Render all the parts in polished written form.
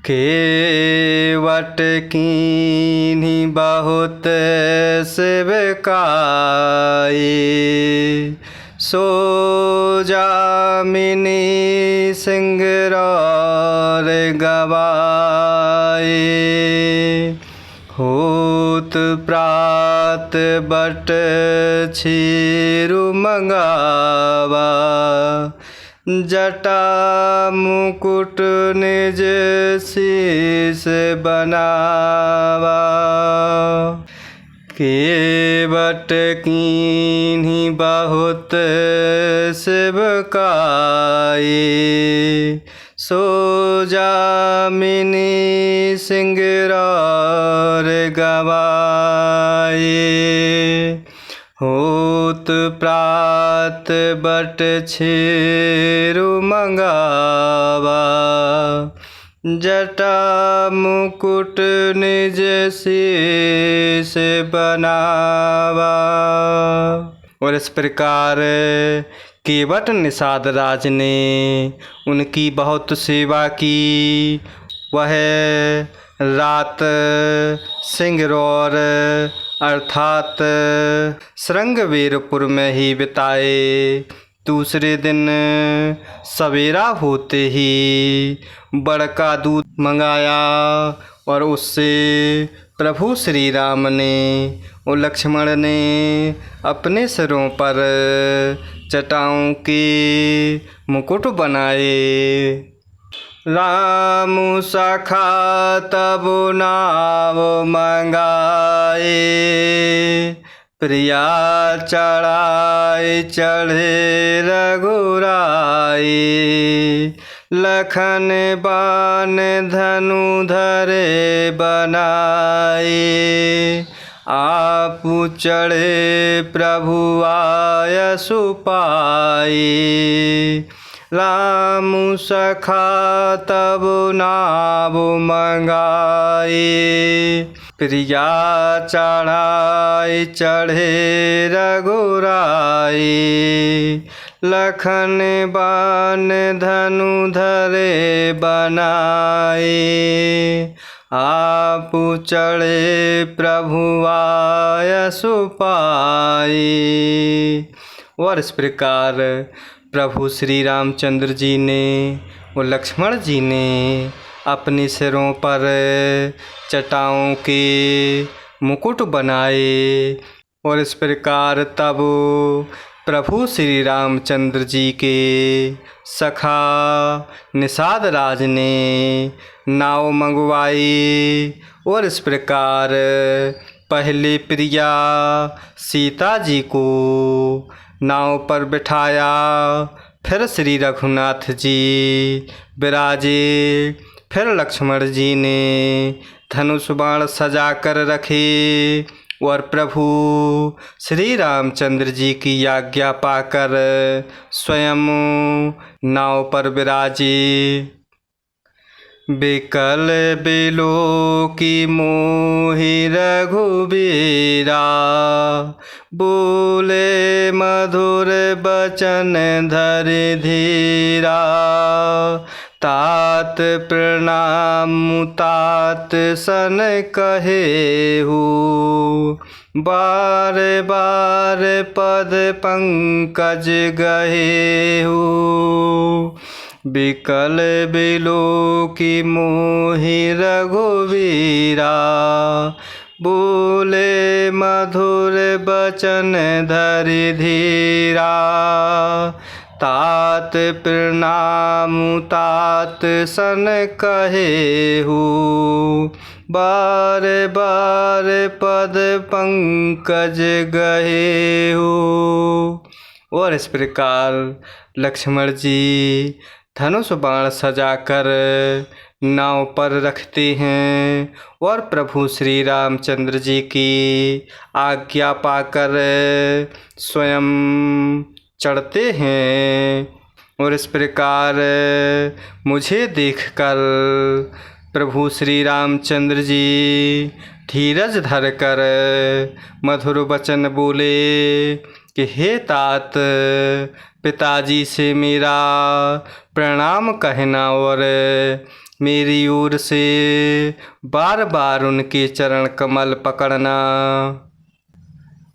केवट कीन्ही बहुत सेवकाई, सो जामिनी सिंगरौर गवाए। होत प्रात बट छीरु मंगावा, जटा मुकुट निज शीस बनावा। केवट कीन्ही बहुत सेवकाई, सो जामिनी सिंगरौर गवाए। होत प्रात बट छीरु मंगावा, जटा मुकुट निज शीस बनावा। और इस प्रकार केवट निषाद राज ने उनकी बहुत सेवा की। वह रात सिंगरौर अर्थात श्रृंगवीरपुर में ही बिताए। दूसरे दिन सवेरा होते ही बड़का दूध मंगाया और उससे प्रभु श्री राम ने और लक्ष्मण ने अपने सिरों पर जटाओं के मुकुट बनाए। राम सखा तब नाव मंगाए, प्रिया चढ़ाई चढ़े रघुराई। लखन बान धनु धरे बनाए, आपु चढ़े प्रभु आयसु पाई। राम सखा तब नाव मंगाए, प्रिया चढ़ाई चढ़े रघुराई। लखन बान धनु धरे बनाए, आपु चढ़े प्रभु आयसु पाई। और इस प्रकार प्रभु श्री रामचंद्र जी ने और लक्ष्मण जी ने अपने सिरों पर जटाओं के मुकुट बनाए। और इस प्रकार तब प्रभु श्री रामचंद्र जी के सखा निषाद राज ने नाव मंगवाई। और इस प्रकार पहले प्रिया सीता जी को नाव पर बिठाया, फिर श्री रघुनाथ जी विराजे, फिर लक्ष्मण जी ने धनुष बाण सजा कर रखे और प्रभु श्री रामचंद्र जी की आज्ञा पाकर स्वयं नाव पर विराजे। बिकल बिलो की मोहि रघुबीरा, बोले मधुर बचन धरि धीरा। तात प्रणाम तात सन कहेहु, बार बार पद पंकज गहेहु। बिकल बिलो की मोहि रघुवीरा, बोले मधुर बचन धरि धीरा। तात प्रणाम तात सन कहेहु, बार बार पद पंकज गहेहु। और इस प्रकार लक्ष्मण जी धनुष बाण सजाकर नाव पर रखते हैं और प्रभु श्री रामचंद्र जी की आज्ञा पाकर स्वयं चढ़ते हैं। और इस प्रकार मुझे देखकर प्रभु श्री रामचंद्र जी धीरज धरकर मधुर वचन बोले कि हे तात, पिताजी से मेरा प्रणाम कहना और मेरी ओर से बार बार उनके चरण कमल पकड़ना।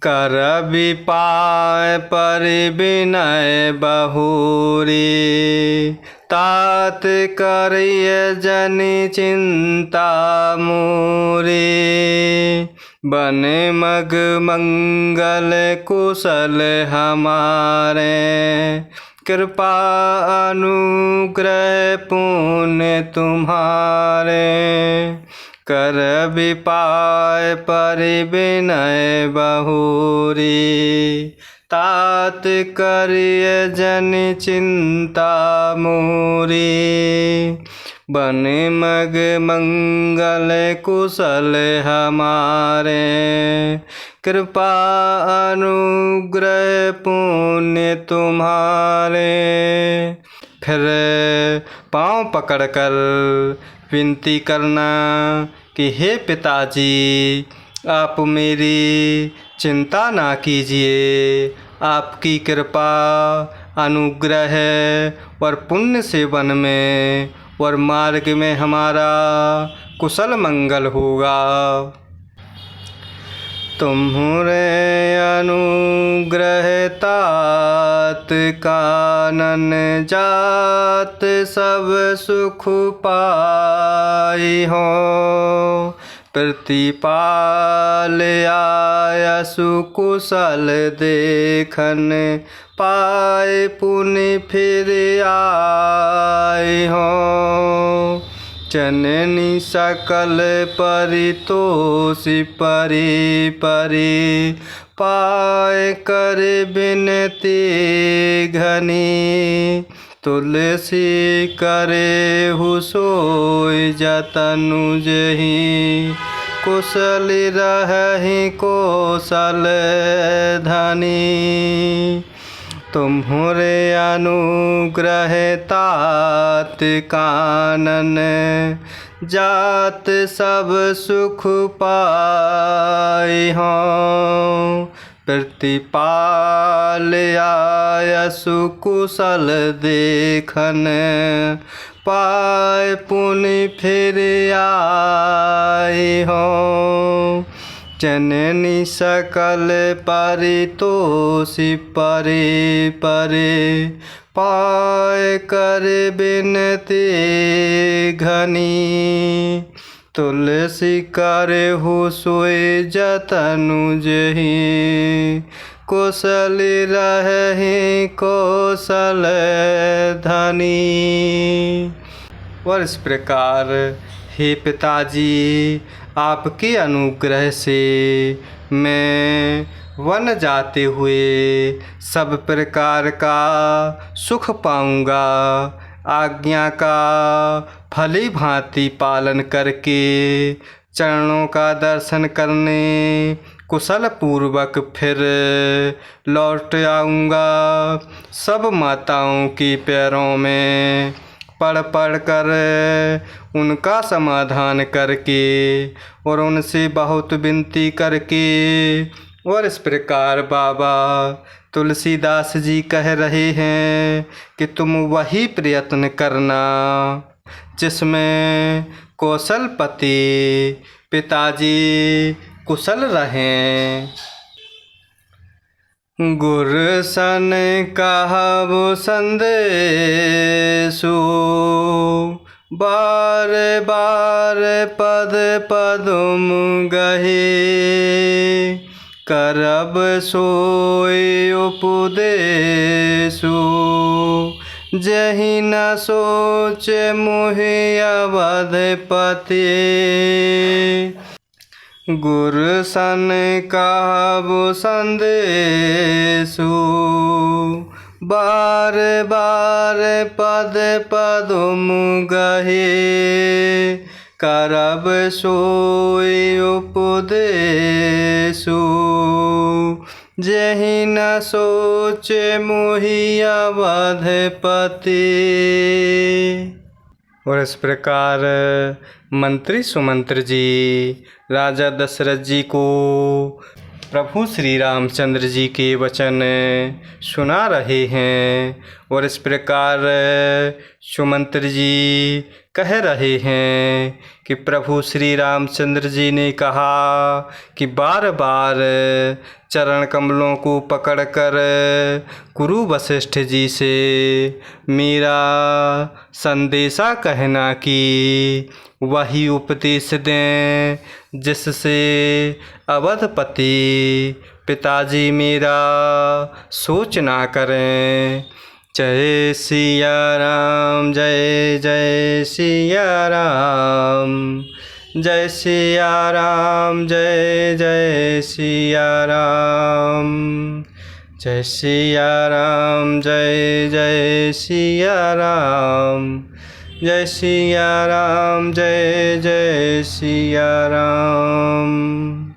कर विपाय पर विनय बहुरी, तात करिय जन चिंता मोरी। बन मग मंगल कुशल हमारे, कृपा अनुग्रह पुण्य तुम्हारे। कर विपाय पर विनय बहुरी, तात करिय जन चिंता मोरी। बन मग मंगल कुशल हमारे, कृपा अनुग्रह पुण्य तुम्हारे। फिर पाँव पकड़कर विनती करना कि हे पिताजी, आप मेरी चिंता ना कीजिए। आपकी कृपा अनुग्रह और पुण्य सेवन में और मार्ग में हमारा कुशल मंगल होगा। तुम्हारे अनुग्रह तात कानन जात, सब सुख पाई हो। प्रतिपाल आयसु कुशल देखन, पाए पुण्य फिर आए हो। जननी सकल परितोषि परि परि, पाए कर बिनती घनी। तुलसी करे हुसोय जतनु जही, कुशल रहहि कौशल धनी। तुम्हारे अनुग्रह तात कानन जात, सब सुख पाई हो। प्रतिपाल आयसु कुशल देखन, पाए पुण्य फिर आए हो। जननी सकल परितोषि परि परि, पाए कर बिनती घनी। तुलसी करे हुसोय जतनु जही, कुशल रहहि कौशल धनी। और इस प्रकार हे पिताजी, आपके अनुग्रह से मैं वन जाते हुए सब प्रकार का सुख पाऊंगा। आज्ञा का भली भांति पालन करके चरणों का दर्शन करने कुशल पूर्वक फिर लौट आऊँगा। सब माताओं के पैरों में पढ़ कर उनका समाधान करके और उनसे बहुत विनती करके। और इस प्रकार बाबा तुलसीदास जी कह रहे हैं कि तुम वही प्रयत्न करना जिसमें कौशलपति पिताजी कुशल रहें। गुर सन कहबो संदेशु, बार बार पद पदुम गहे। करब सोई उपदेशु, जहि न सोच मोहि अवधपति। गुर सन कहबो संदेशु, बार बार पद पदुम गहे। करब सोई उपदेशु, जहि न सोच मोहि अवधपति। और इस प्रकार मंत्री सुमंत्र जी राजा दशरथ जी को प्रभु श्री रामचंद्र जी के वचन सुना रहे हैं। और इस प्रकार सुमंत्र जी कह रहे हैं कि प्रभु श्री रामचंद्र जी ने कहा कि बार बार चरण कमलों को पकड़कर गुरु वशिष्ठ जी से मेरा संदेशा कहना कि वही उपदेश दें जिससे अवधपति पिताजी मेरा सोच ना करें। जय सिया राम, जय जय सिया राम, जय सिया राम, जय जय सिया राम, जय सिया राम, जय जय सिया राम, जय सिया राम, जय जय सिया राम।